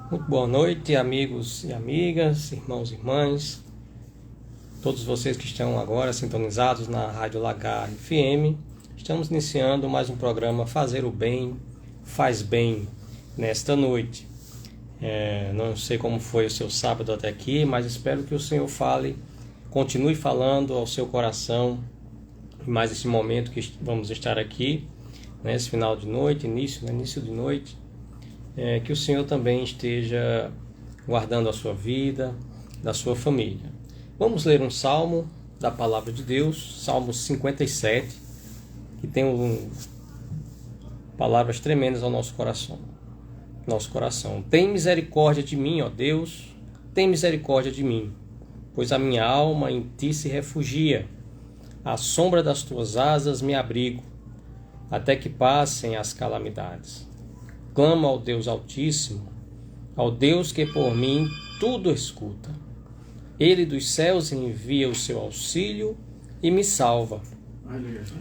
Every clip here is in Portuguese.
Muito boa noite, amigos e amigas, irmãos e irmãs, todos vocês que estão agora sintonizados na Rádio Lagar FM. Estamos iniciando mais um programa Fazer o Bem, Faz Bem, nesta noite. Não sei como foi o seu sábado até aqui, mas espero que o Senhor continue falando ao seu coração, mais esse momento que vamos estar aqui, nesse final de noite, início de noite. Que o Senhor também esteja guardando a sua vida, da sua família. Vamos ler um salmo da palavra de Deus, Salmo 57, que tem palavras tremendas ao nosso coração. Tem misericórdia de mim, ó Deus, tem misericórdia de mim, pois a minha alma em ti se refugia. À sombra das tuas asas me abrigo, até que passem as calamidades. Clamo ao Deus Altíssimo, ao Deus que por mim tudo escuta. Ele dos céus envia o seu auxílio e me salva.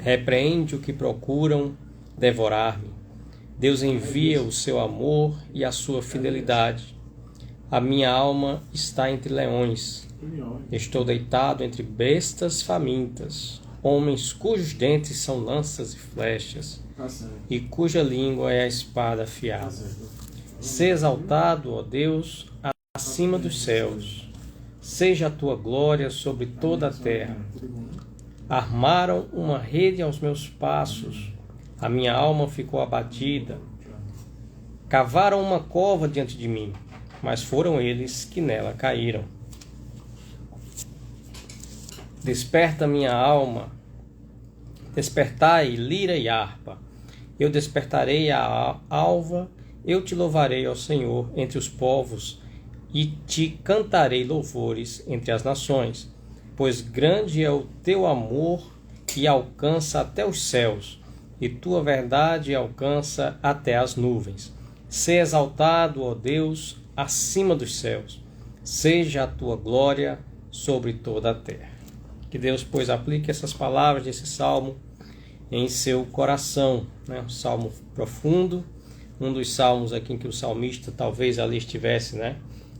Repreende o que procuram devorar-me. Deus envia o seu amor e a sua fidelidade. A minha alma está entre leões. Estou deitado entre bestas famintas, homens cujos dentes são lanças e flechas, e cuja língua é a espada afiada. Seja exaltado, ó Deus, acima dos céus. Seja a tua glória sobre toda a terra. Armaram uma rede aos meus passos. A minha alma ficou abatida. Cavaram uma cova diante de mim, mas foram eles que nela caíram. Desperta minha alma. Despertai lira e harpa. Eu despertarei a alva, eu te louvarei, ó Senhor, entre os povos, e te cantarei louvores entre as nações. Pois grande é o teu amor e alcança até os céus, e tua verdade alcança até as nuvens. Seja exaltado, ó Deus, acima dos céus. Seja a tua glória sobre toda a terra. Que Deus, pois, aplique essas palavras desse salmo em seu coração, né? Um salmo profundo, um dos salmos aqui em que o salmista talvez ali estivesse, né,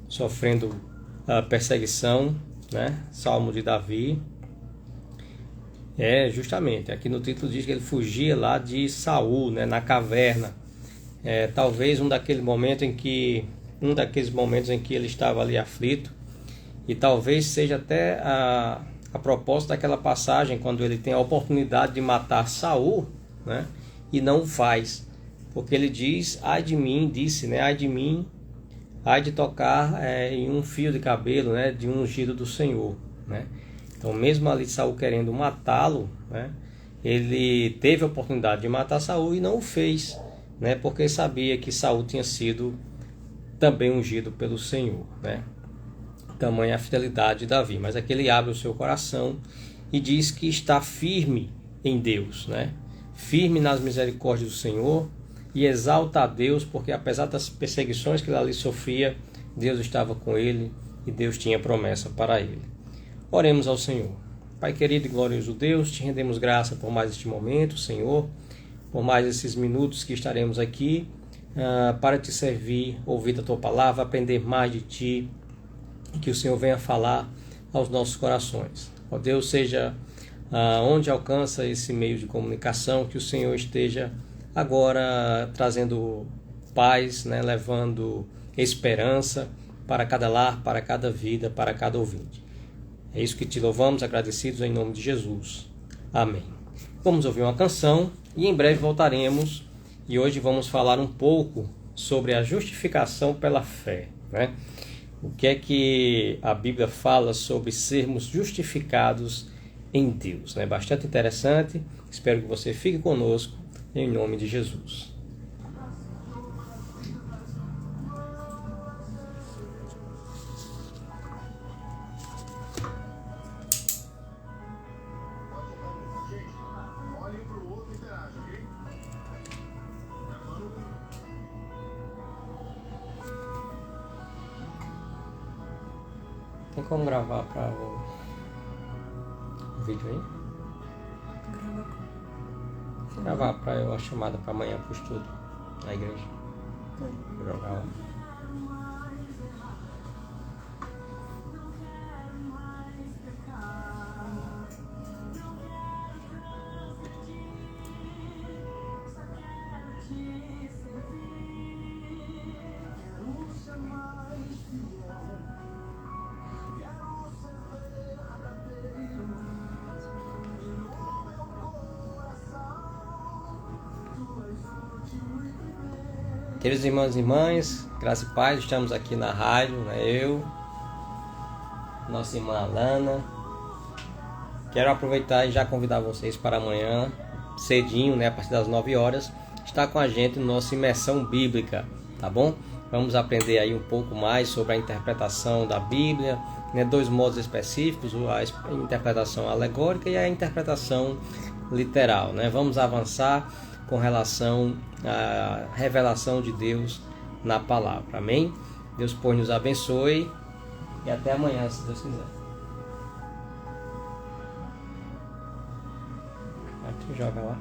sofrendo perseguição, né? Salmo de Davi. Justamente, aqui no título diz que ele fugia lá de Saul, né, na caverna. Talvez um daqueles momentos em que ele estava ali aflito, e talvez seja até a propósito daquela passagem quando ele tem a oportunidade de matar Saul, né, e não o faz, porque ele diz, ai de mim, ai de tocar em um fio de cabelo, né, de um ungido do Senhor, né? Então, mesmo ali Saul querendo matá-lo, né, ele teve a oportunidade de matar Saul e não o fez, né, porque sabia que Saul tinha sido também ungido pelo Senhor, né? Tamanha a fidelidade de Davi. Mas aqui ele abre o seu coração e diz que está firme em Deus, né? Firme nas misericórdias do Senhor, e exalta a Deus, porque apesar das perseguições que ele ali sofria, Deus estava com ele e Deus tinha promessa para ele. Oremos ao Senhor. Pai querido e glorioso Deus, te rendemos graça por mais este momento, Senhor, por mais esses minutos que estaremos aqui para te servir, ouvir a tua palavra, aprender mais de ti, e que o Senhor venha falar aos nossos corações. Ó Deus, seja onde alcança esse meio de comunicação, que o Senhor esteja agora trazendo paz, né, levando esperança para cada lar, para cada vida, para cada ouvinte. É isso que te louvamos, agradecidos em nome de Jesus. Amém. Vamos ouvir uma canção e em breve voltaremos, e hoje vamos falar um pouco sobre a justificação pela fé. né? O que é que a Bíblia fala sobre sermos justificados em Deus, né? Bastante interessante. Espero que você fique conosco, em nome de Jesus. Tem como gravar para o vídeo aí? Gravar para eu a chamada para amanhã para o estudo na igreja. Vou jogar lá. Queridos irmãos e irmãs, graça e paz, estamos aqui na rádio, né? Eu, nossa irmã Alana. Quero aproveitar e já convidar vocês para amanhã, cedinho, né? A partir das 9 horas, estar com a gente na nossa imersão bíblica, tá bom? Vamos aprender aí um pouco mais sobre a interpretação da Bíblia, né? 2 modos específicos, a interpretação alegórica e a interpretação literal, né? Vamos avançar com relação à revelação de Deus na palavra. Amém? Deus pois nos abençoe e até amanhã, se Deus quiser. Aí tu joga lá.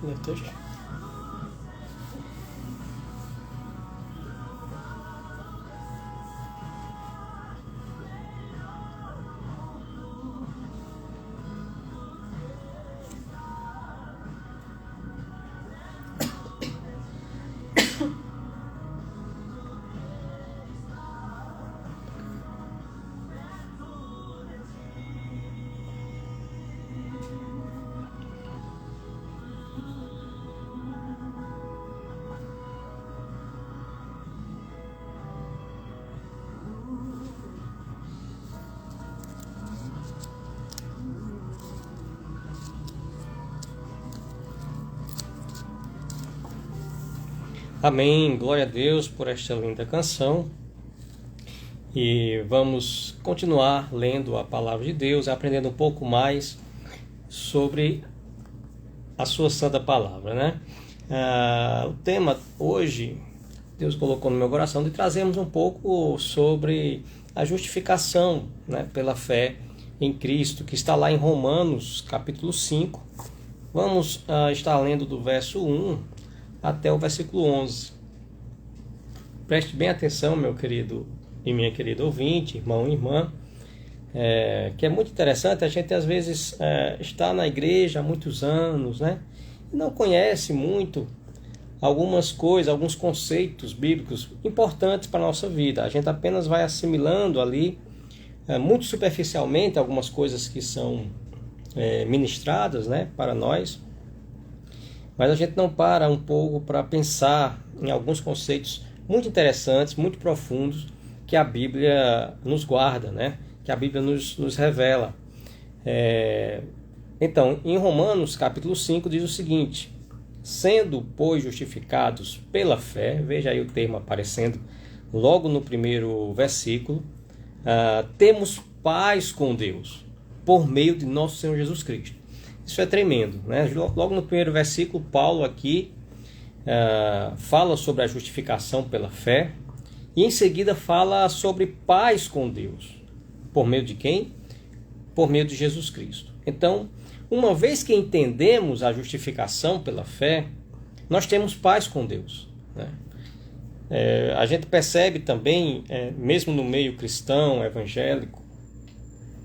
Lê o texto. Amém, glória a Deus por esta linda canção. E vamos continuar lendo a palavra de Deus, aprendendo um pouco mais sobre a sua santa palavra, né? O tema hoje, Deus colocou no meu coração de trazermos um pouco sobre a justificação, né, pela fé em Cristo, que está lá em Romanos, capítulo 5. Vamos estar lendo do verso 1 até o versículo 11. Preste bem atenção, meu querido e minha querida ouvinte, irmão e irmã, que é muito interessante. A gente às vezes está na igreja há muitos anos, né, e não conhece muito algumas coisas, alguns conceitos bíblicos importantes para a nossa vida. A gente apenas vai assimilando ali, muito superficialmente, algumas coisas que são ministradas, né, para nós, mas a gente não para um pouco para pensar em alguns conceitos muito interessantes, muito profundos, que a Bíblia nos guarda, né, que a Bíblia nos revela. Então, em Romanos capítulo 5 diz o seguinte: sendo, pois, justificados pela fé, veja aí o termo aparecendo logo no primeiro versículo, temos paz com Deus, por meio de nosso Senhor Jesus Cristo. Isso é tremendo, né? Logo no primeiro versículo, Paulo aqui fala sobre a justificação pela fé, e em seguida fala sobre paz com Deus. Por meio de quem? Por meio de Jesus Cristo. Então, uma vez que entendemos a justificação pela fé, nós temos paz com Deus, né? A gente percebe também, mesmo no meio cristão, evangélico,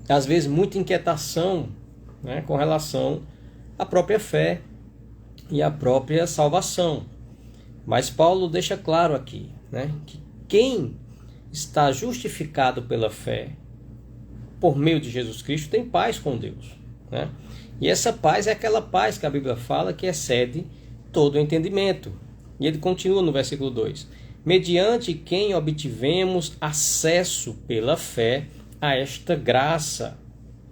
às vezes muita inquietação, né, com relação à própria fé e à própria salvação. Mas Paulo deixa claro aqui, né, que quem está justificado pela fé por meio de Jesus Cristo tem paz com Deus, né? E essa paz é aquela paz que a Bíblia fala que excede todo o entendimento. E ele continua no versículo 2: mediante quem obtivemos acesso pela fé a esta graça,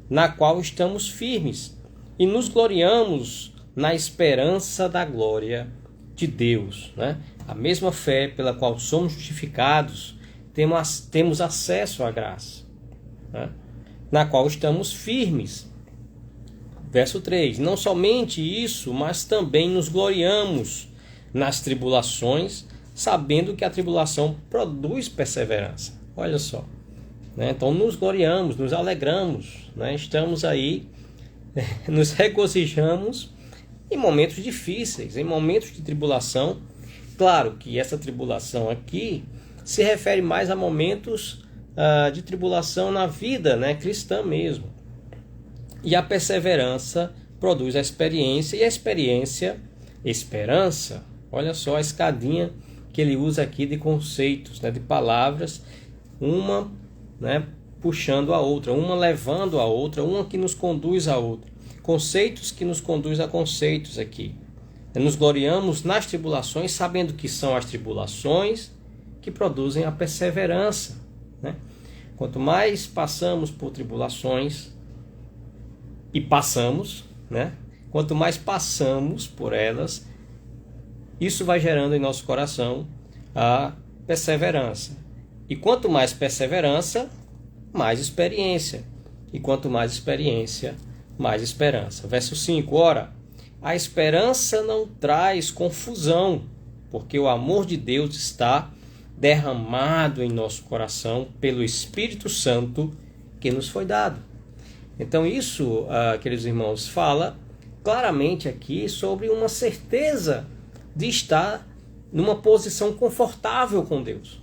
na qual estamos firmes, e nos gloriamos na esperança da glória de Deus, né? A mesma fé pela qual somos justificados, temos acesso à graça, né, na qual estamos firmes. Verso 3: não somente isso, mas também nos gloriamos nas tribulações, sabendo que a tribulação produz perseverança. Olha só, né? Então nos gloriamos, nos alegramos, né? Estamos aí, nos regozijamos em momentos difíceis, em momentos de tribulação. Claro que essa tribulação aqui se refere mais a momentos de tribulação na vida, né, cristã mesmo. E a perseverança produz a experiência, e a experiência, esperança. Olha só a escadinha que ele usa aqui de conceitos, né, de palavras, uma, né, puxando a outra, uma levando a outra, uma que nos conduz a outra. Conceitos que nos conduz a conceitos aqui. Nos gloriamos nas tribulações, sabendo que são as tribulações que produzem a perseverança, né? Quanto mais passamos por tribulações, e passamos, né? Quanto mais passamos por elas, isso vai gerando em nosso coração a perseverança. E quanto mais perseverança, mais experiência. E quanto mais experiência, mais esperança. Verso 5: ora, a esperança não traz confusão, porque o amor de Deus está derramado em nosso coração pelo Espírito Santo que nos foi dado. Então isso, queridos irmãos, fala claramente aqui sobre uma certeza de estar numa posição confortável com Deus,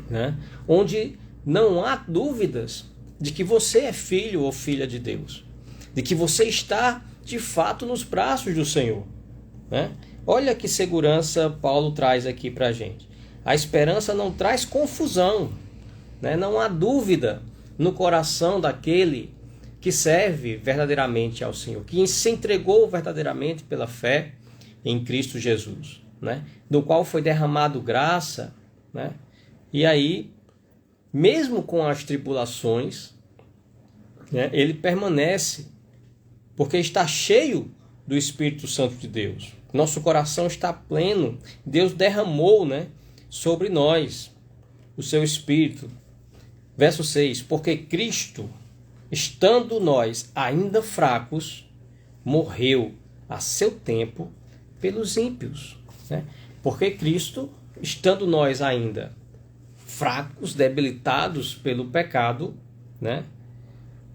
né? Onde não há dúvidas de que você é filho ou filha de Deus, de que você está de fato nos braços do Senhor, né? Olha que segurança Paulo traz aqui para a gente. A esperança não traz confusão, né? Não há dúvida no coração daquele que serve verdadeiramente ao Senhor, que se entregou verdadeiramente pela fé em Cristo Jesus, né? No qual foi derramado graça, né? E aí, mesmo com as tribulações, né, ele permanece, porque está cheio do Espírito Santo de Deus. Nosso coração está pleno. Deus derramou, né, sobre nós o seu Espírito. Verso 6. Porque Cristo, estando nós ainda fracos, morreu a seu tempo pelos ímpios. Né? Porque Cristo, estando nós ainda fracos, debilitados pelo pecado, né?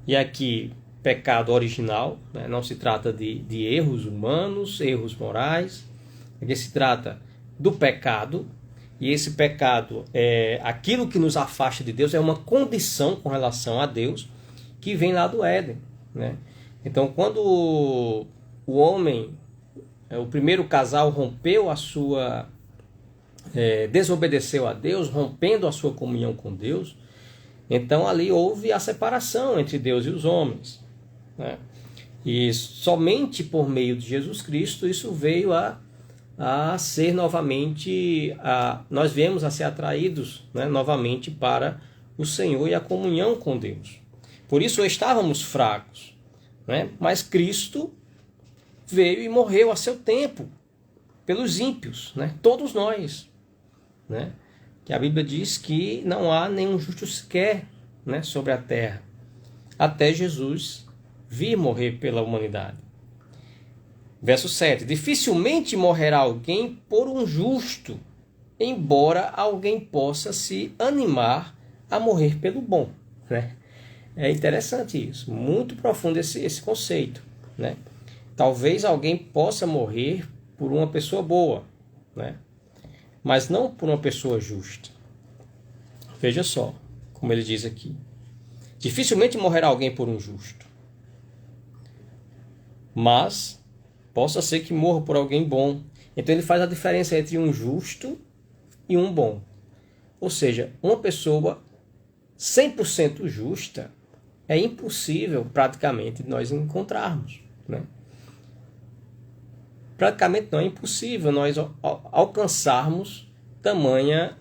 E aqui, pecado original, né? Não se trata de erros humanos, erros morais, aqui se trata do pecado, e esse pecado é aquilo que nos afasta de Deus, é uma condição com relação a Deus, que vem lá do Éden, né? Então, quando o homem, o primeiro casal rompeu a sua, desobedeceu a Deus, rompendo a sua comunhão com Deus, então ali houve a separação entre Deus e os homens, né? E somente por meio de Jesus Cristo isso veio a ser novamente, nós viemos a ser atraídos, né, novamente para o Senhor e a comunhão com Deus. Por isso estávamos fracos, né? Mas Cristo veio e morreu a seu tempo pelos ímpios, né? Todos nós, né? Que a Bíblia diz que não há nenhum justo sequer, né, sobre a terra, até Jesus vir morrer pela humanidade. Verso 7. Dificilmente morrerá alguém por um justo, embora alguém possa se animar a morrer pelo bom, né? É interessante isso, muito profundo esse conceito, né? Talvez alguém possa morrer por uma pessoa boa, né? Mas não por uma pessoa justa. Veja só, como ele diz aqui. Dificilmente morrerá alguém por um justo, mas possa ser que morra por alguém bom. Então ele faz a diferença entre um justo e um bom. Ou seja, uma pessoa 100% justa é impossível praticamente nós encontrarmos, né? Praticamente não é impossível nós alcançarmos tamanha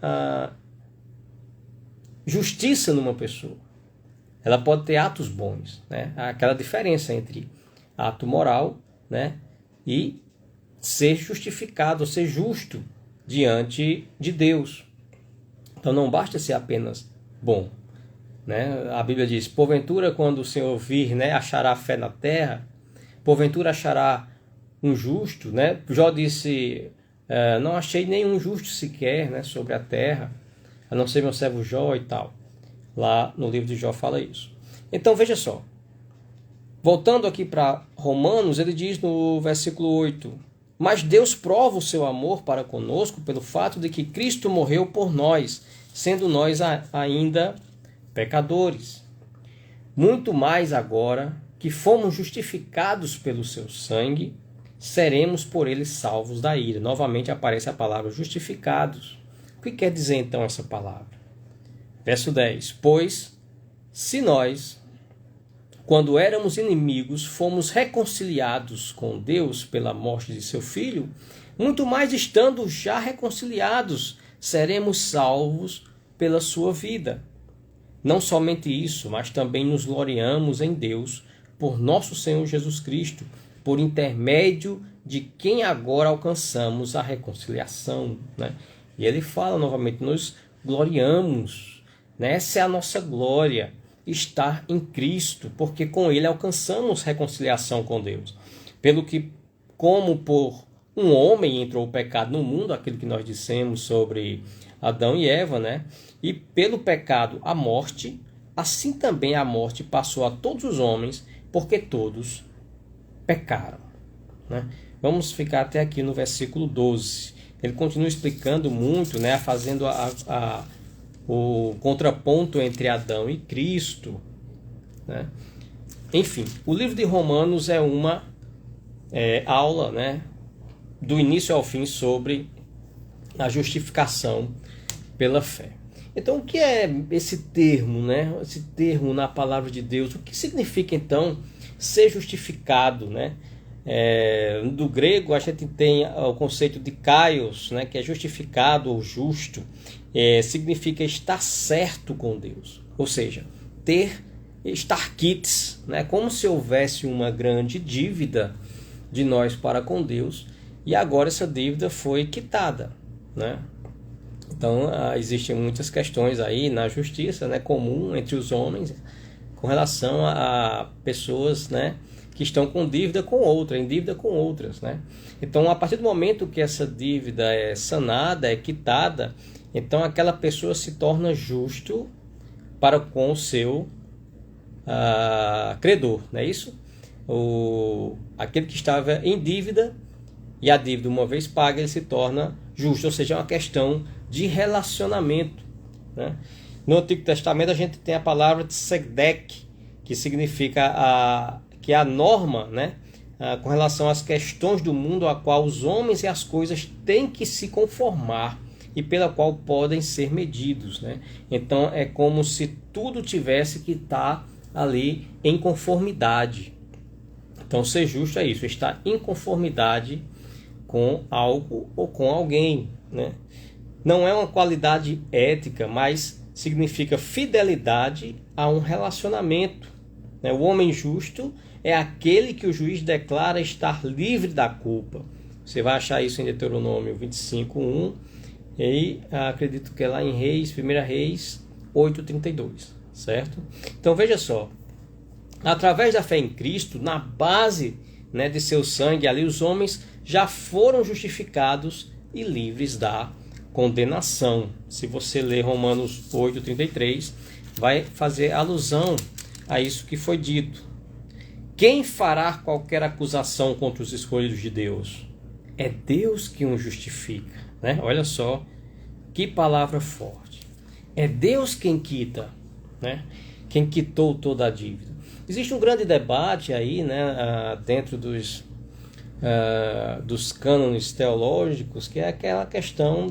justiça numa pessoa. Ela pode ter atos bons, né? Aquela diferença entre ato moral, né, e ser justificado, ser justo diante de Deus. Então não basta ser apenas bom, né? A Bíblia diz: porventura, quando o Senhor vir, né, achará fé na terra, porventura achará um justo, né? Jó disse: não achei nenhum justo sequer, né, sobre a terra, a não ser meu servo Jó e tal. Lá no livro de Jó fala isso. Então veja só, voltando aqui para Romanos, ele diz no versículo 8: mas Deus prova o seu amor para conosco pelo fato de que Cristo morreu por nós, sendo nós ainda pecadores. Muito mais agora que fomos justificados pelo seu sangue, seremos por ele salvos da ira. Novamente aparece a palavra justificados. O que quer dizer então essa palavra? Verso 10. Pois, se nós, quando éramos inimigos, fomos reconciliados com Deus pela morte de seu Filho, muito mais estando já reconciliados, seremos salvos pela sua vida. Não somente isso, mas também nos gloriamos em Deus por nosso Senhor Jesus Cristo, por intermédio de quem agora alcançamos a reconciliação, né? E ele fala novamente: nos gloriamos, né? Essa é a nossa glória, estar em Cristo, porque com ele alcançamos reconciliação com Deus. Pelo que, como por um homem entrou o pecado no mundo, aquilo que nós dissemos sobre Adão e Eva, né? E pelo pecado a morte, assim também a morte passou a todos os homens, porque todos pecaram, né? Vamos ficar até aqui no versículo 12. Ele continua explicando muito, né? Fazendo o contraponto entre Adão e Cristo, né? Enfim, o livro de Romanos é uma aula, né, do início ao fim sobre a justificação pela fé. Então, o que é esse termo, né? Esse termo na palavra de Deus? O que significa então ser justificado, né? Do grego a gente tem o conceito de kaios, né, que é justificado ou justo. Significa estar certo com Deus, ou seja, estar quites, né, como se houvesse uma grande dívida de nós para com Deus, e agora essa dívida foi quitada, né? Então, existem muitas questões aí na justiça, né, comum entre os homens com relação a pessoas, né, que estão com dívida com outra, em dívida com outras, né? Então, a partir do momento que essa dívida é sanada, é quitada, então aquela pessoa se torna justo para com o seu credor, não é isso? Aquele que estava em dívida, e a dívida uma vez paga, ele se torna justo, ou seja, é uma questão de relacionamento, né? No Antigo Testamento a gente tem a palavra tzedek, que significa que é a norma, né, com relação às questões do mundo a qual os homens e as coisas têm que se conformar e pela qual podem ser medidos, né? Então é como se tudo tivesse que estar ali em conformidade. Então ser justo é isso, estar em conformidade com algo ou com alguém, né? Não é uma qualidade ética, mas significa fidelidade a um relacionamento, né? O homem justo é aquele que o juiz declara estar livre da culpa. Você vai achar isso em Deuteronômio 25:1 e acredito que é lá em Reis, 1 Reis 8:32, certo? Então veja só, através da fé em Cristo, na base, né, de seu sangue, ali os homens já foram justificados e livres da condenação. Se você ler Romanos 8:33, vai fazer alusão a isso que foi dito. Quem fará qualquer acusação contra os escolhidos de Deus? É Deus que os justifica, né? Olha só que palavra forte. É Deus quem quita, né? Quem quitou toda a dívida. Existe um grande debate aí, né, dentro dos cânones teológicos, que é aquela questão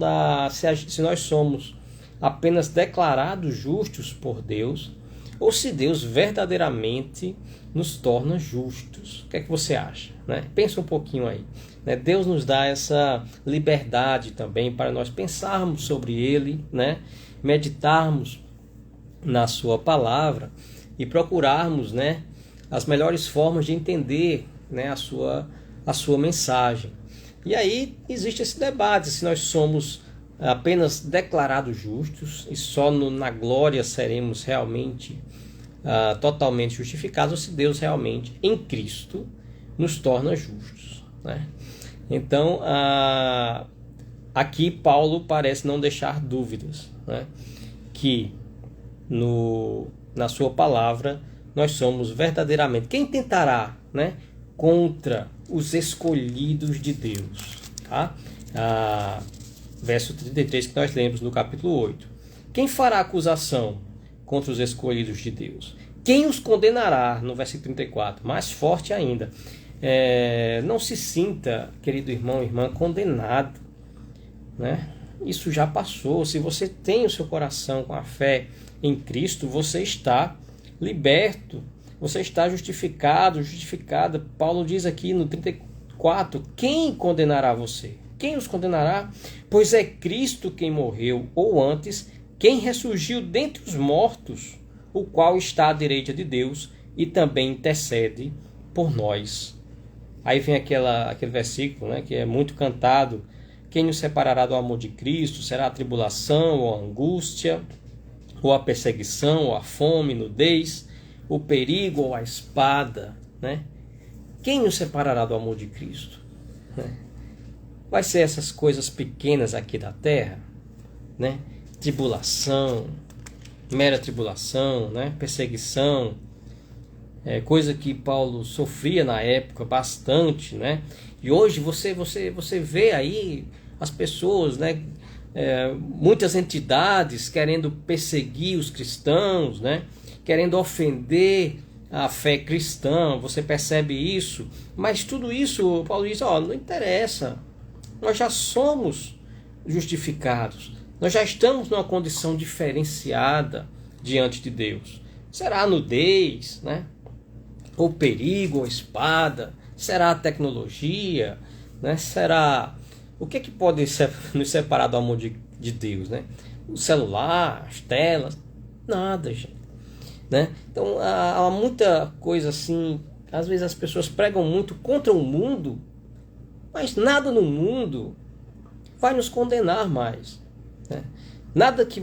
se nós somos apenas declarados justos por Deus ou se Deus verdadeiramente nos torna justos. O que é que você acha, né? Pensa um pouquinho aí, né? Deus nos dá essa liberdade também para nós pensarmos sobre Ele, né? Meditarmos na sua palavra e procurarmos, né, as melhores formas de entender, né, a sua mensagem. E aí existe esse debate, se nós somos apenas declarados justos e só na glória seremos realmente totalmente justificados, ou se Deus realmente em Cristo nos torna justos, né? Então aqui Paulo parece não deixar dúvidas, né, que na sua palavra nós somos verdadeiramente. Quem tentará, né, contra os escolhidos de Deus? Tá? Verso 33 que nós lemos no capítulo 8. Quem fará acusação contra os escolhidos de Deus? Quem os condenará? No versículo 34, mais forte ainda. Não se sinta, querido irmão, irmã, condenado, né? Isso já passou. Se você tem o seu coração com a fé em Cristo, você está liberto, você está justificado, justificada. Paulo diz aqui no 34, quem condenará você? Quem os condenará? Pois é Cristo quem morreu, ou antes, quem ressurgiu dentre os mortos, o qual está à direita de Deus e também intercede por nós. Aí vem aquele versículo, né, que é muito cantado. Quem nos separará do amor de Cristo? Será a tribulação ou a angústia, ou a perseguição, ou a fome, nudez, o perigo ou a espada, né? Quem nos separará do amor de Cristo? Vai ser essas coisas pequenas aqui da terra, né? Tribulação, mera tribulação, né? Perseguição, coisa que Paulo sofria na época bastante, né? E hoje você vê aí as pessoas, né? Muitas entidades querendo perseguir os cristãos, né? Querendo ofender a fé cristã, você percebe isso, mas tudo isso, Paulo diz, não interessa, nós já somos justificados, nós já estamos numa condição diferenciada diante de Deus. Será a nudez, né? Ou perigo, ou espada, será a tecnologia, né? Será... O que pode nos separar do amor de Deus, né? O celular, as telas, nada, gente, né? Então há muita coisa assim às vezes as pessoas pregam muito contra o mundo, mas nada no mundo vai nos condenar mais, né? Nada que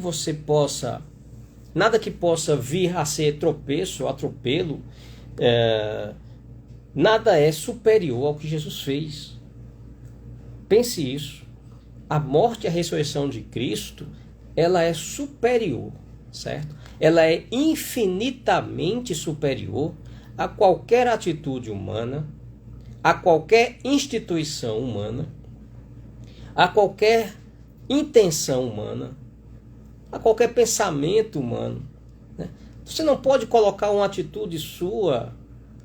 possa vir a ser tropeço, atropelo, nada é superior ao que Jesus fez. Pense isso. A morte e a ressurreição de Cristo, ela é superior, certo? Ela é infinitamente superior a qualquer atitude humana, a qualquer instituição humana, a qualquer intenção humana, a qualquer pensamento humano, né? Você não pode colocar uma atitude sua,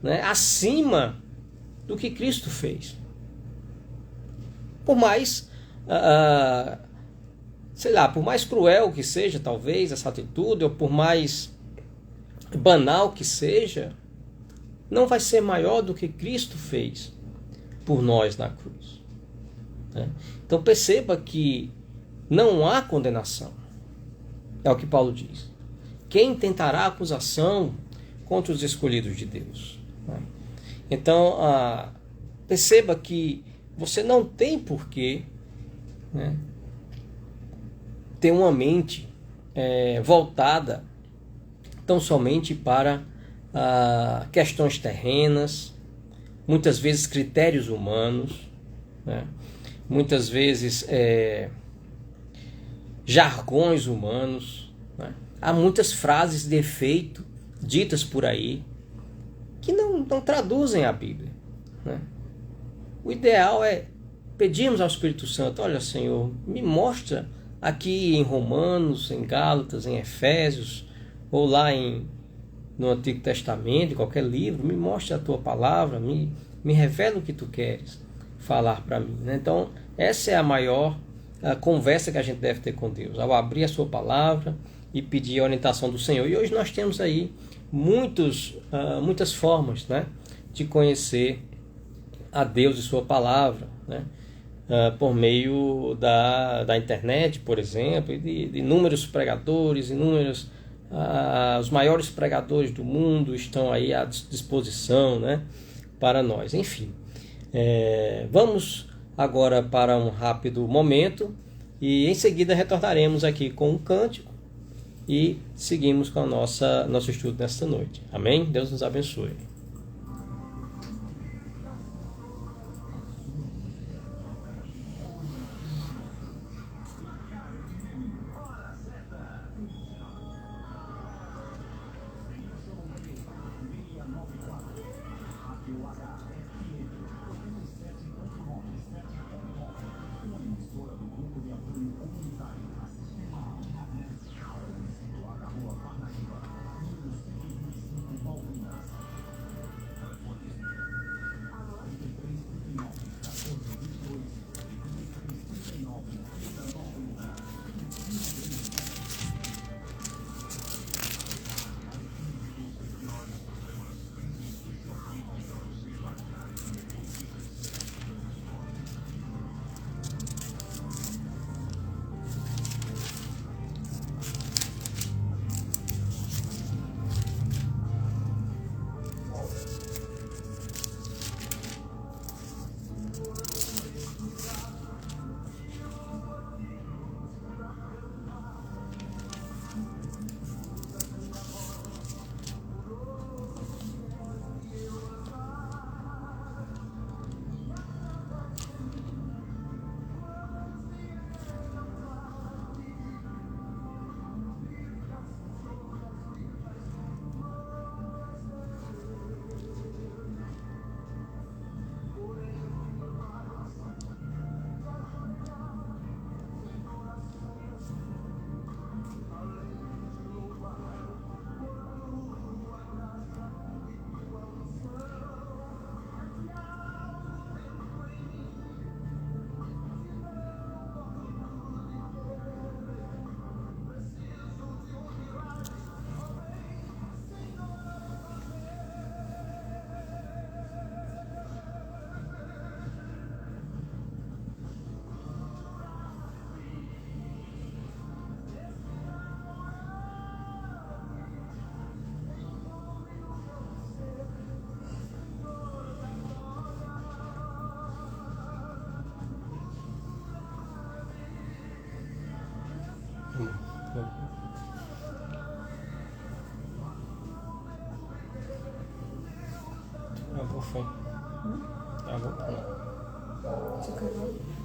né, acima do que Cristo fez. Por mais, por mais cruel que seja, talvez, essa atitude, ou por mais banal que seja, não vai ser maior do que Cristo fez por nós na cruz, né? Então perceba que não há condenação. É o que Paulo diz. Quem tentará acusação contra os escolhidos de Deus, né? Então, perceba que você não tem porquê, né, ter uma mente voltada tão somente para questões terrenas, muitas vezes critérios humanos, né, muitas vezes jargões humanos, né? Há muitas frases de efeito ditas por aí que não traduzem a Bíblia, né? O ideal é pedirmos ao Espírito Santo: olha, Senhor, me mostra aqui em Romanos, em Gálatas, em Efésios, ou lá no Antigo Testamento, em qualquer livro, me mostra a tua palavra, me revela o que tu queres falar para mim, né? Então, essa é a maior conversa que a gente deve ter com Deus, ao abrir a sua palavra e pedir a orientação do Senhor. E hoje nós temos aí muitas formas, né, de conhecer a Deus e sua palavra, né? Por meio da internet, por exemplo, e de inúmeros pregadores, os maiores pregadores do mundo estão aí à disposição, né, para nós. Enfim, vamos agora para um rápido momento e em seguida retornaremos aqui com um cântico e seguimos com nosso estudo nesta noite. Amém? Deus nos abençoe. foi? Água não. Açúcar não?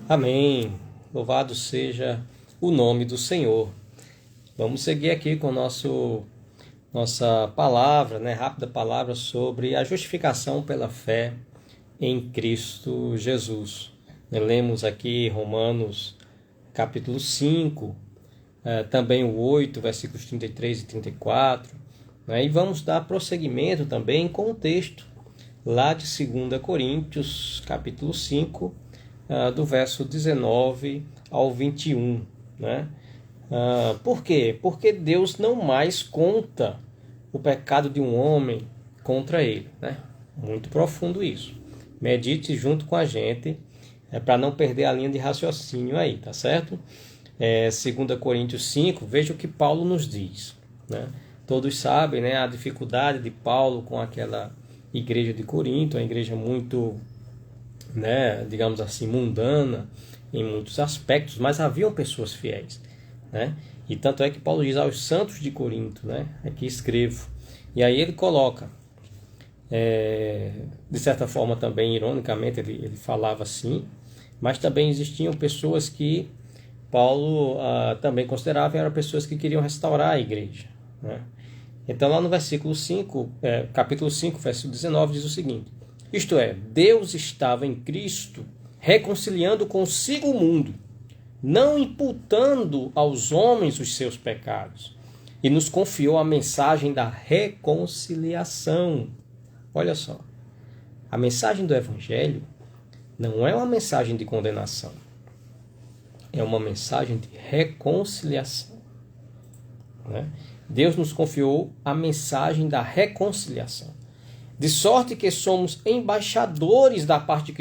Amém. Louvado seja o nome do Senhor. Vamos seguir aqui com nossa palavra, né? Rápida palavra sobre a justificação pela fé em Cristo Jesus. Lemos aqui Romanos capítulo 5, também o 8, versículos 33 e 34. Né? E vamos dar prosseguimento também com o texto lá de 2 Coríntios, capítulo 5, do verso 19 ao 21. Né? Por quê? Porque Deus não mais conta o pecado de um homem contra ele. Né? Muito profundo isso. Medite junto com a gente, para não perder a linha de raciocínio aí, tá certo? 2 Coríntios 5, veja o que Paulo nos diz. Né? Todos sabem, né, a dificuldade de Paulo com aquela igreja de Corinto, uma igreja muito, né, digamos assim, mundana em muitos aspectos, mas haviam pessoas fiéis. Né? E tanto é que Paulo diz aos santos de Corinto, né? Aqui escrevo. E aí ele coloca, de certa forma também, ironicamente, ele falava assim, mas também existiam pessoas que Paulo também considerava eram pessoas que queriam restaurar a igreja. Né? Então lá no versículo 5, capítulo 5, versículo 19, diz o seguinte: isto é, Deus estava em Cristo reconciliando consigo o mundo, não imputando aos homens os seus pecados, e nos confiou a mensagem da reconciliação. Olha só, a mensagem do Evangelho não é uma mensagem de condenação, é uma mensagem de reconciliação. Né? Deus nos confiou a mensagem da reconciliação, de sorte que somos embaixadores da parte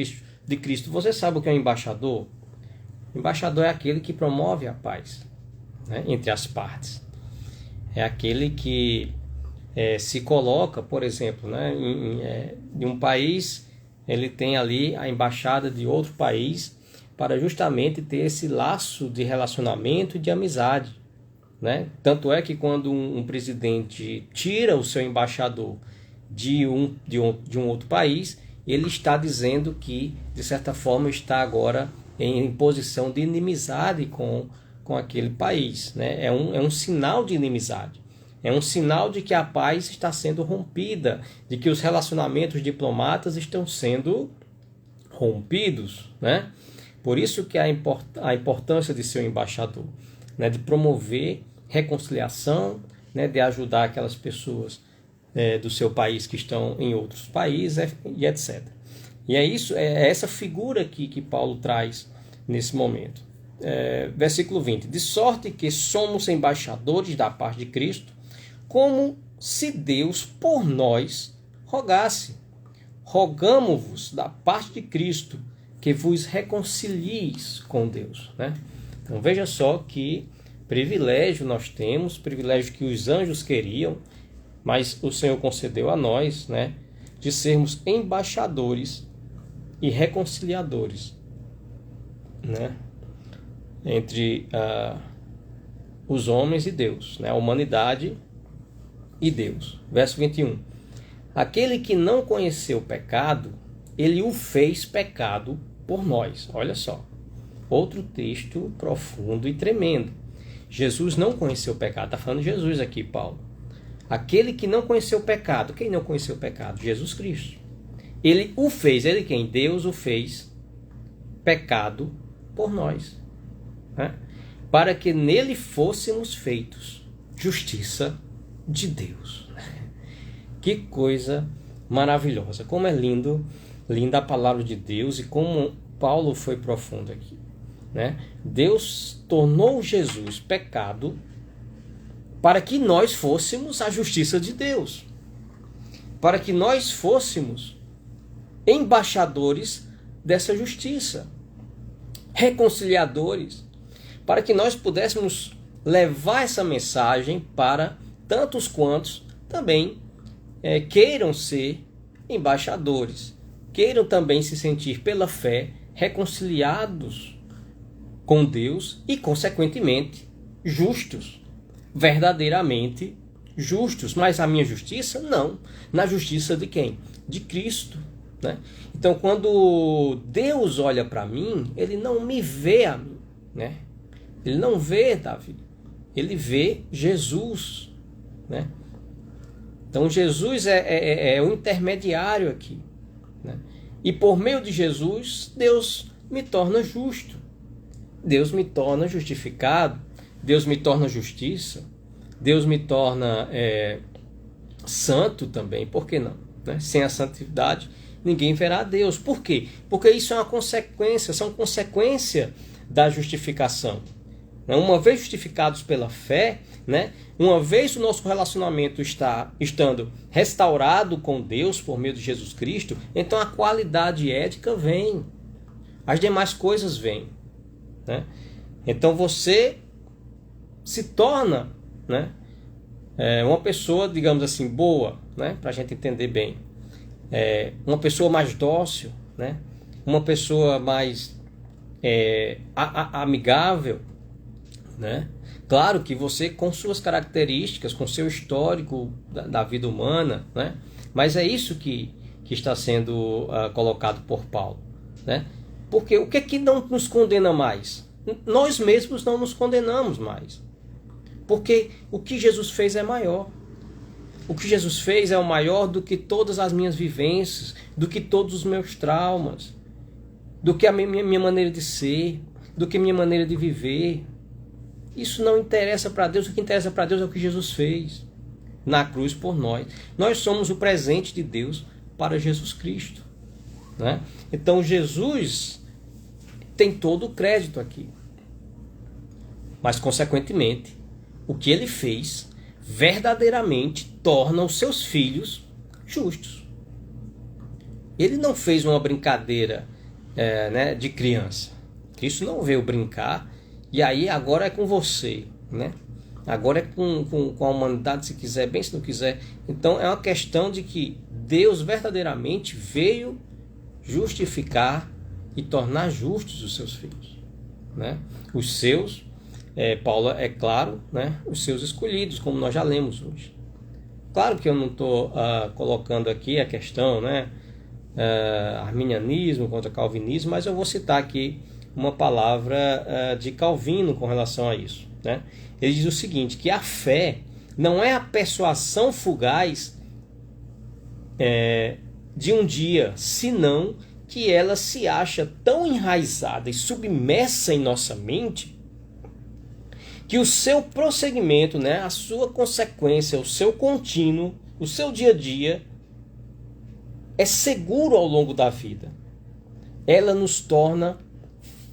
de Cristo. Você sabe o que é um embaixador? O embaixador é aquele que promove a paz, né, entre as partes. É aquele que se coloca, por exemplo, né, em um país, ele tem ali a embaixada de outro país para justamente ter esse laço de relacionamento e de amizade, né? Tanto é que quando um presidente tira o seu embaixador de um outro país, ele está dizendo que, de certa forma, está agora em posição de inimizade com aquele país, né? É um sinal de inimizade. É um sinal de que a paz está sendo rompida, de que os relacionamentos diplomáticos estão sendo rompidos, né? Por isso que a importância de ser um embaixador, né? De promover reconciliação, né? De ajudar aquelas pessoas do seu país que estão em outros países e etc. E é essa figura aqui que Paulo traz nesse momento. Versículo 20. De sorte que somos embaixadores da parte de Cristo, como se Deus por nós rogasse. Rogamo-vos da parte de Cristo que vos reconcilieis com Deus, né? Então veja só que privilégio nós temos, privilégio que os anjos queriam, mas o Senhor concedeu a nós, né, de sermos embaixadores e reconciliadores, né, entre os homens e Deus, né, a humanidade e Deus. Verso 21. Aquele que não conheceu o pecado, ele o fez pecado por nós. Olha só. Outro texto profundo e tremendo. Jesus não conheceu o pecado. Está falando de Jesus aqui, Paulo. Aquele que não conheceu o pecado. Quem não conheceu o pecado? Jesus Cristo. Ele o fez. Ele quem? Deus o fez pecado por nós, né? Para que nele fôssemos feitos justiça de Deus. Que coisa maravilhosa. Como é linda a palavra de Deus e como Paulo foi profundo aqui, né? Deus tornou Jesus pecado para que nós fôssemos a justiça de Deus, para que nós fôssemos embaixadores dessa justiça, reconciliadores, para que nós pudéssemos levar essa mensagem para tantos quantos também queiram ser embaixadores, queiram também se sentir pela fé reconciliados com Deus e, consequentemente, justos, verdadeiramente justos. Mas a minha justiça? Não. Na justiça de quem? De Cristo, né? Então, quando Deus olha para mim, Ele não me vê a mim, né? Ele não vê Davi, Ele vê Jesus, né? Então Jesus é o intermediário aqui, né? E por meio de Jesus, Deus me torna justo, Deus me torna justificado, Deus me torna justiça, Deus me torna santo também. Por que não, né? Sem a santidade ninguém verá a Deus. Por quê? Porque isso é uma consequência, são consequência da justificação. Uma vez justificados pela fé, né? Uma vez o nosso relacionamento estando restaurado com Deus por meio de Jesus Cristo, então a qualidade ética vem, as demais coisas vêm, né? Então você se torna, né, uma pessoa, digamos assim, boa, né, para a gente entender bem, uma pessoa mais dócil, né, uma pessoa mais amigável, né? Claro que você, com suas características, com seu histórico da vida humana, né? Mas é isso que está sendo colocado por Paulo, né? Porque o que é que não nos condena mais? Nós mesmos não nos condenamos mais. Porque o que Jesus fez é maior. O que Jesus fez é o maior do que todas as minhas vivências, do que todos os meus traumas, do que a minha maneira de ser, do que a minha maneira de viver. Isso não interessa para Deus. O que interessa para Deus é o que Jesus fez na cruz por nós. Nós somos o presente de Deus para Jesus Cristo, né? Então Jesus tem todo o crédito aqui. Mas, consequentemente, o que ele fez verdadeiramente torna os seus filhos justos. Ele não fez uma brincadeira né, de criança. Cristo não veio brincar e aí agora é com você, né? Agora é com a humanidade, se quiser bem, se não quiser. Então é uma questão de que Deus verdadeiramente veio justificar e tornar justos os seus filhos, né? Os seus, Paulo é claro, né? Os seus escolhidos, como nós já lemos hoje. Claro que eu não estou colocando aqui a questão, né? Arminianismo contra calvinismo, mas eu vou citar aqui uma palavra de Calvino com relação a isso, né? Ele diz o seguinte, que a fé não é a persuasão fugaz de um dia, senão que ela se acha tão enraizada e submersa em nossa mente que o seu prosseguimento, né, a sua consequência, o seu contínuo, o seu dia a dia é seguro ao longo da vida. Ela nos torna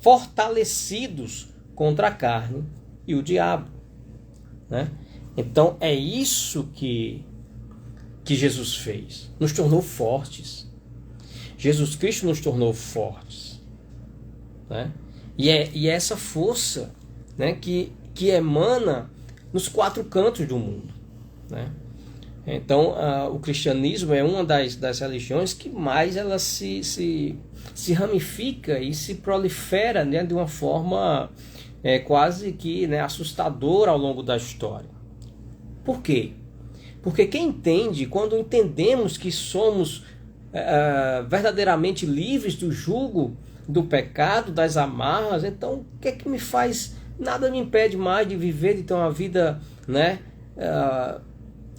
fortalecidos contra a carne e o diabo, né? Então é isso que Jesus fez. Nos tornou fortes. Jesus Cristo nos tornou fortes, né? E é essa força, né, que emana nos quatro cantos do mundo, né? Então o cristianismo é uma das religiões que mais ela se ramifica e se prolifera, né, de uma forma quase que, né, assustadora ao longo da história. Por quê? Porque quem entende, quando entendemos que somos verdadeiramente livres do jugo do pecado, das amarras, então o que é que me faz? Nada me impede mais de viver, de ter uma vida, né,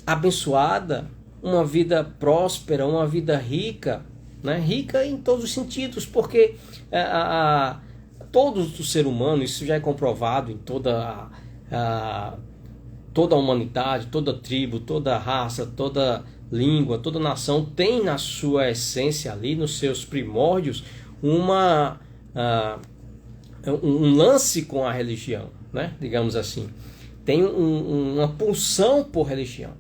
abençoada, uma vida próspera, uma vida rica, né? Rica em todos os sentidos, porque todo o ser humano, isso já é comprovado em toda a humanidade, toda tribo, toda raça, toda língua, toda nação tem na sua essência ali, nos seus primórdios, um lance com a religião, né? Digamos assim. Tem uma pulsão por religião,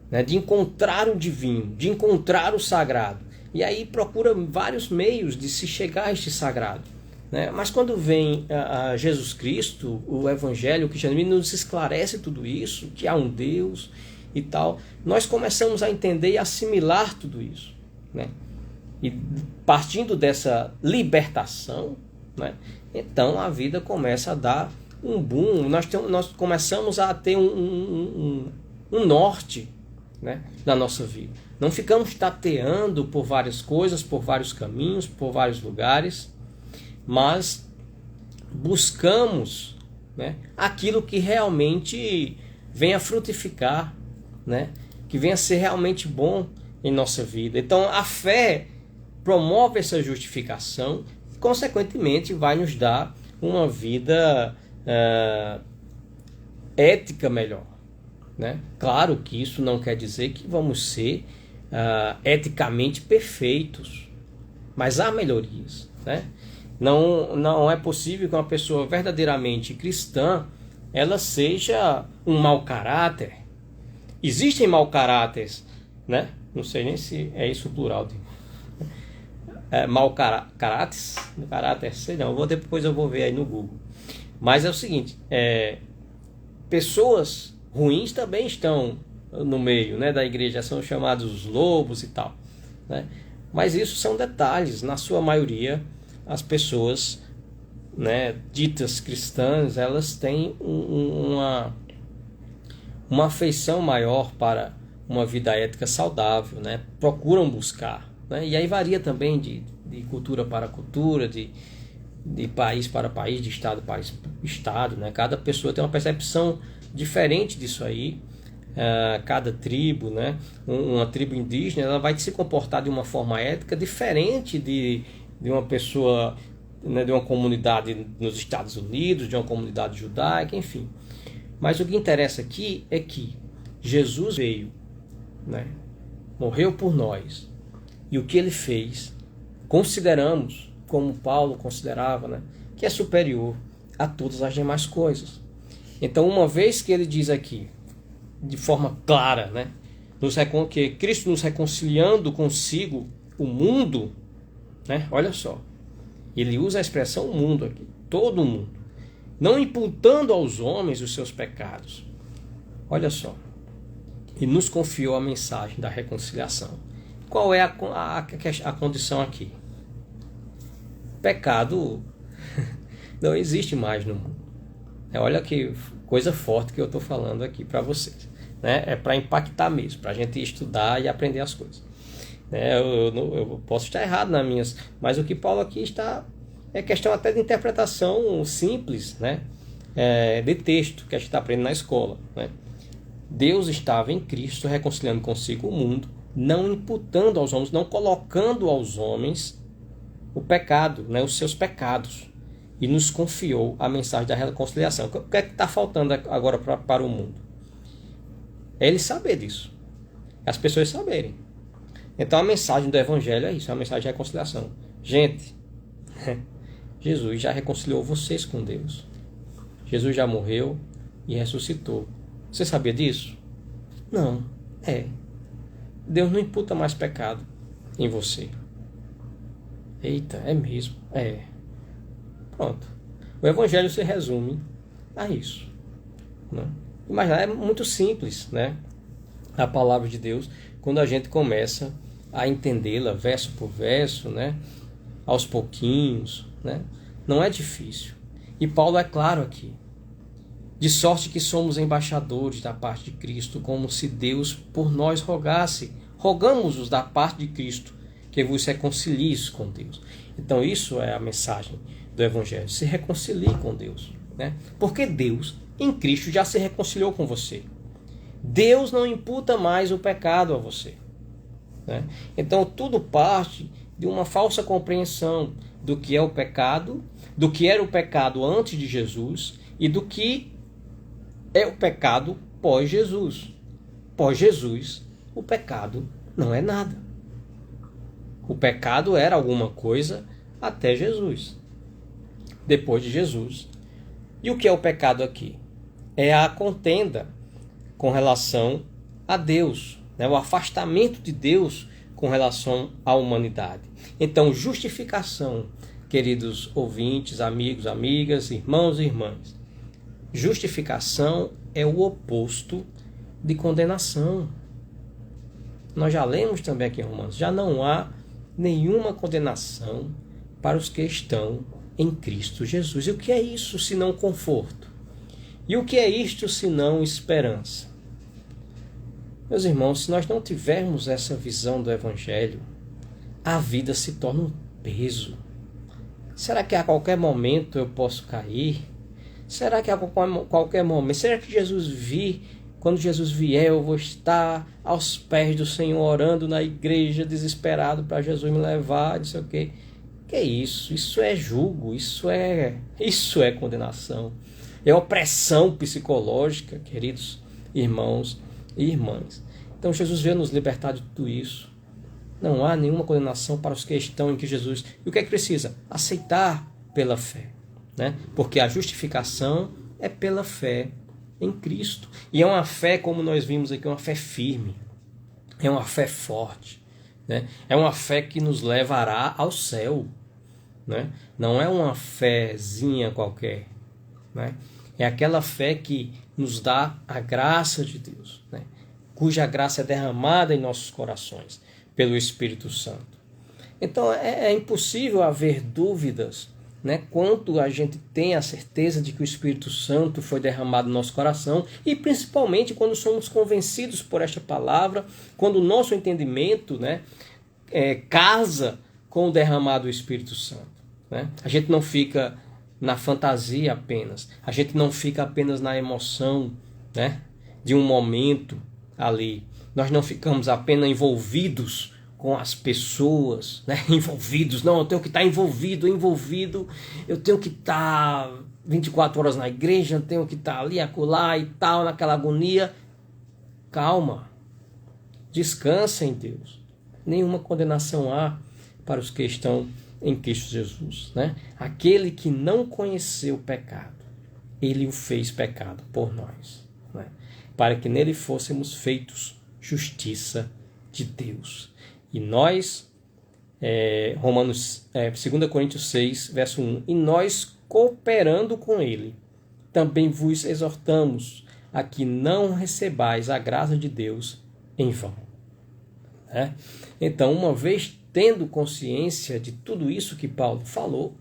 né? De encontrar o divino, de encontrar o sagrado. E aí procura vários meios de se chegar a este sagrado, né? Mas quando vem a Jesus Cristo, o Evangelho, o cristianismo nos esclarece tudo isso, que há um Deus e tal, nós começamos a entender e assimilar tudo isso, né? E partindo dessa libertação, né, então a vida começa a dar um boom, nós começamos a ter um norte, né, na nossa vida. Não ficamos tateando por várias coisas, por vários caminhos, por vários lugares, mas buscamos, né, aquilo que realmente venha frutificar, né, que venha ser realmente bom em nossa vida. Então a fé promove essa justificação e, consequentemente, vai nos dar uma vida ética melhor, né? Claro que isso não quer dizer que vamos ser eticamente perfeitos, mas há melhorias, né? Não é possível que uma pessoa verdadeiramente cristã ela seja um mau caráter. Existem mau caráteres, né? Não sei nem se é isso o plural. Mau caráteres? Caráter, sei não. Depois eu vou ver aí no Google. Mas é o seguinte, pessoas ruins também estão no meio, né, da igreja, são chamados lobos e tal, né? Mas isso são detalhes. Na sua maioria, as pessoas, né, ditas cristãs, elas têm uma afeição maior para uma vida ética saudável, né? Procuram buscar, né? E aí varia também de cultura para cultura, de país para país, de estado para estado, né? Cada pessoa tem uma percepção diferente disso aí. Cada tribo, né? Uma tribo indígena, ela vai se comportar de uma forma ética diferente de uma pessoa, né, de uma comunidade nos Estados Unidos, de uma comunidade judaica, enfim. Mas o que interessa aqui é que Jesus veio, né, morreu por nós, e o que ele fez, consideramos, como Paulo considerava, né, que é superior a todas as demais coisas. Então, uma vez que ele diz aqui, de forma clara, né, que Cristo nos reconciliando consigo, o mundo, né, olha só, ele usa a expressão mundo aqui, todo mundo, não imputando aos homens os seus pecados. Olha só, e nos confiou a mensagem da reconciliação. Qual é a condição aqui? Pecado não existe mais no mundo. Olha que coisa forte que eu estou falando aqui para vocês. Né? É para impactar mesmo, para a gente estudar e aprender as coisas. Eu posso estar errado nas minhas, mas o que Paulo aqui está é questão até de interpretação simples, né? De texto que a gente está aprendendo na escola. Né? Deus estava em Cristo reconciliando consigo o mundo, não imputando aos homens, não colocando aos homens o pecado, né? Os seus pecados, e nos confiou a mensagem da reconciliação. O que é que está faltando agora para o mundo? É ele saber disso, as pessoas saberem. Então a mensagem do Evangelho é isso, é a mensagem de reconciliação. Gente, Jesus já reconciliou vocês com Deus. Jesus já morreu e ressuscitou. Você sabia disso? Não. Deus não imputa mais pecado em você. Eita, é mesmo? Pronto. O Evangelho se resume a isso. Né? Imagina, é muito simples, né? A palavra de Deus, quando a gente começa a entendê-la verso por verso, né? Aos pouquinhos, né? Não é difícil. E Paulo é claro aqui. De sorte que somos embaixadores da parte de Cristo, como se Deus por nós rogasse. Rogamos-os da parte de Cristo, que vos reconcilies com Deus. Então isso é a mensagem do Evangelho. Se reconcilie com Deus. Né? Porque Deus, em Cristo, já se reconciliou com você. Deus não imputa mais o pecado a você. Né? Então tudo parte de uma falsa compreensão do que é o pecado, do que era o pecado antes de Jesus e do que é o pecado pós-Jesus. Pós-Jesus, o pecado não é nada. O pecado era alguma coisa até Jesus. Depois de Jesus. E o que é o pecado aqui? É a contenda com relação a Deus, né? O afastamento de Deus com relação à humanidade. Então, justificação, queridos ouvintes, amigos, amigas, irmãos e irmãs. Justificação é o oposto de condenação. Nós já lemos também aqui em Romanos, já não há nenhuma condenação para os que estão em Cristo Jesus. E o que é isso senão conforto? E o que é isto senão esperança? Meus irmãos, se nós não tivermos essa visão do Evangelho, a vida se torna um peso. Será que a qualquer momento eu posso cair? Será que a qualquer momento? Será que quando Jesus vier, eu vou estar aos pés do Senhor, orando na igreja, desesperado para Jesus me levar, não sei o quê? Que é isso? Isso é julgo, isso é condenação. É opressão psicológica, queridos irmãos e irmãs. Então Jesus veio nos libertar de tudo isso. Não há nenhuma condenação para os que estão em que Jesus. E o que é que precisa? Aceitar pela fé. Né? Porque a justificação é pela fé em Cristo. E é uma fé, como nós vimos aqui, uma fé firme. É uma fé forte. Né? É uma fé que nos levará ao céu. Né? Não é uma fézinha qualquer. Né? É aquela fé que nos dá a graça de Deus. Né? Cuja graça é derramada em nossos corações pelo Espírito Santo. Então é impossível haver dúvidas, né, quanto a gente tem a certeza de que o Espírito Santo foi derramado no nosso coração e principalmente quando somos convencidos por esta palavra, quando o nosso entendimento, né, casa com o derramado do Espírito Santo. Né? A gente não fica na fantasia apenas, a gente não fica apenas na emoção, né, de um momento ali. Nós não ficamos apenas envolvidos com as pessoas, né? Envolvidos, não, eu tenho que estar envolvido, eu tenho que estar 24 horas na igreja, eu tenho que estar ali, acolá e tal, naquela agonia. Calma, descansa em Deus. Nenhuma condenação há para os que estão em Cristo Jesus, né? Aquele que não conheceu o pecado, ele o fez pecado por nós, né? Para que nele fôssemos feitos justiça de Deus. E nós, 2 Coríntios 6, verso 1, e nós cooperando com ele, também vos exortamos a que não recebais a graça de Deus em vão. Né? Então, uma vez tendo consciência de tudo isso que Paulo falou,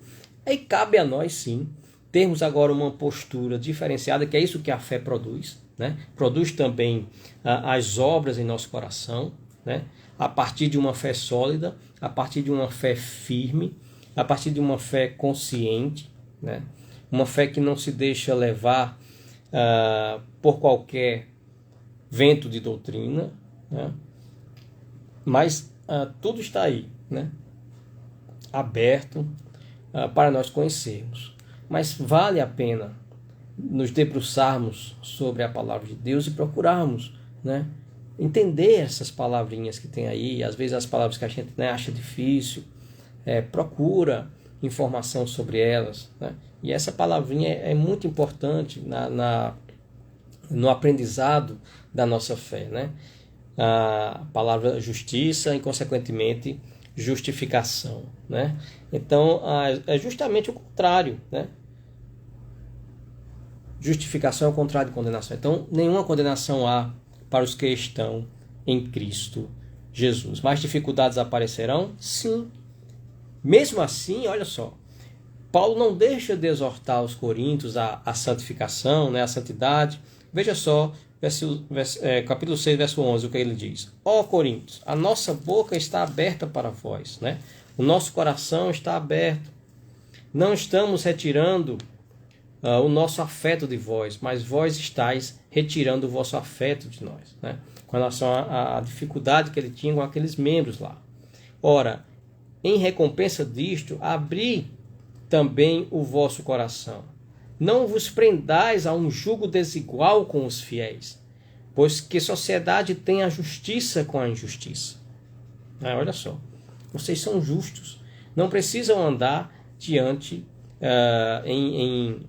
aí cabe a nós sim termos agora uma postura diferenciada, que é isso que a fé produz, né? Produz também as obras em nosso coração, né? A partir de uma fé sólida, a partir de uma fé firme, a partir de uma fé consciente, né? Uma fé que não se deixa levar por qualquer vento de doutrina, né? Mas tudo está aí, né? Aberto para nós conhecermos. Mas vale a pena nos debruçarmos sobre a palavra de Deus e procurarmos, né, entender essas palavrinhas que tem aí, às vezes as palavras que a gente, né, acha difícil, procura informação sobre elas, né? E essa palavrinha é muito importante no aprendizado da nossa fé, né? A palavra justiça e, consequentemente, justificação, né? Então, é justamente o contrário, né? Justificação é o contrário de condenação. Então, nenhuma condenação há para os que estão em Cristo Jesus. Mais dificuldades aparecerão? Sim. Mesmo assim, olha só, Paulo não deixa de exortar os coríntios à santificação, né, à santidade. Veja só, capítulo 6, verso 11, o que ele diz. Ó coríntios, a nossa boca está aberta para vós, né? O nosso coração está aberto. Não estamos retirando o nosso afeto de vós, mas vós estáis retirando o vosso afeto de nós, né? Com relação à dificuldade que ele tinha com aqueles membros lá. Ora, em recompensa disto, abri também o vosso coração. Não vos prendais a um jugo desigual com os fiéis, pois que sociedade tem a justiça com a injustiça? Olha só, vocês são justos, não precisam andar diante em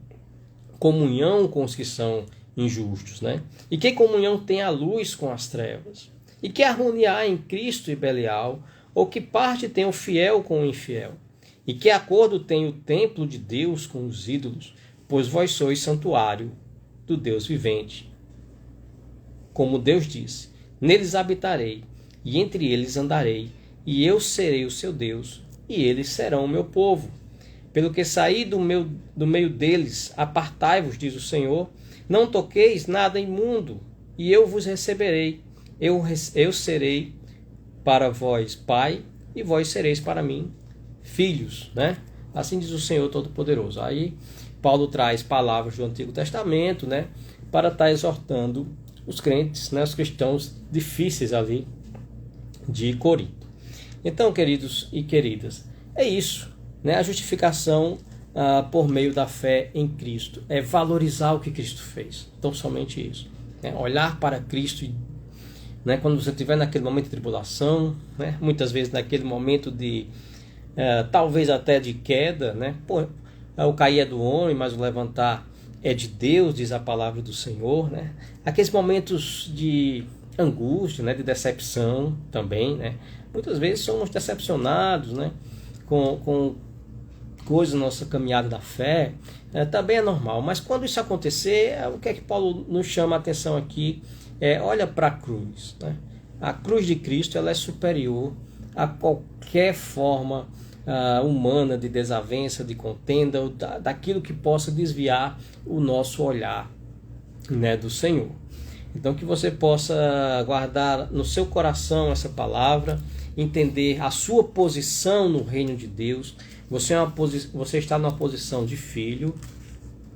comunhão com os que são injustos, né? E que comunhão tem a luz com as trevas? E que harmonia há em Cristo e Belial? Ou que parte tem o fiel com o infiel? E que acordo tem o templo de Deus com os ídolos? Pois vós sois santuário do Deus vivente. Como Deus disse, neles habitarei, e entre eles andarei, e eu serei o seu Deus, e eles serão o meu povo. Pelo que saí do meio deles, apartai-vos, diz o Senhor, não toqueis nada imundo, e eu vos receberei. Eu serei para vós pai, e vós sereis para mim filhos, né? Assim diz o Senhor Todo-Poderoso. Aí Paulo traz palavras do Antigo Testamento, né, para estar exortando os crentes, né, os cristãos difíceis ali de Corinto. Então, queridos e queridas, é isso, né? A justificação por meio da fé em Cristo é valorizar o que Cristo fez. Então, somente isso, né? Olhar para Cristo, né, quando você estiver naquele momento de tribulação, né, muitas vezes naquele momento de talvez até de queda, né? O cair é do homem, mas o levantar é de Deus, diz a palavra do Senhor, né? Aqueles momentos de angústia, né, de decepção também, né? Muitas vezes somos decepcionados, né, com coisas da nossa caminhada da fé, também é normal. Mas quando isso acontecer, o que é que Paulo nos chama a atenção aqui? Olha para a cruz, né? A cruz de Cristo, ela é superior a qualquer forma humana de desavença, de contenda, ou daquilo que possa desviar o nosso olhar, né, do Senhor. Então que você possa guardar no seu coração essa palavra, entender a sua posição no reino de Deus. Você está numa posição de filho,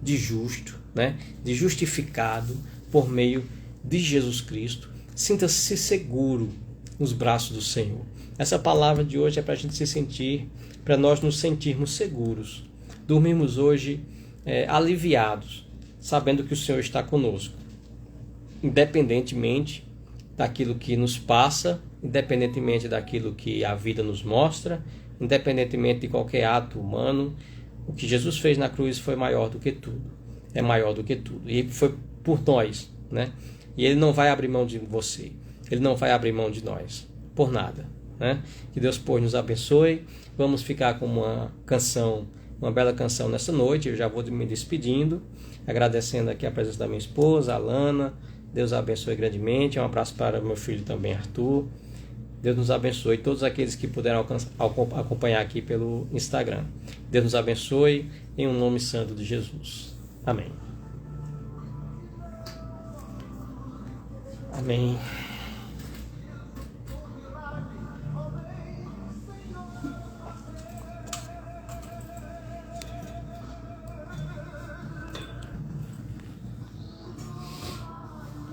de justo, né, de justificado por meio de Jesus Cristo. Sinta-se seguro nos braços do Senhor. Essa palavra de hoje é para a gente se sentir, para nós nos sentirmos seguros. Dormimos hoje aliviados, sabendo que o Senhor está conosco. Independentemente daquilo que nos passa, independentemente daquilo que a vida nos mostra, independentemente de qualquer ato humano, o que Jesus fez na cruz foi maior do que tudo. É maior do que tudo. E foi por nós, né? E Ele não vai abrir mão de você. Ele não vai abrir mão de nós. Por nada, né? Que Deus, pois, nos abençoe. Vamos ficar com uma canção, uma bela canção nessa noite. Eu já vou me despedindo, agradecendo aqui a presença da minha esposa, Alana. Deus a abençoe grandemente. Um abraço para meu filho também, Arthur. Deus nos abençoe. Todos aqueles que puderam acompanhar aqui pelo Instagram. Deus nos abençoe em um nome santo de Jesus. Amém. Amém.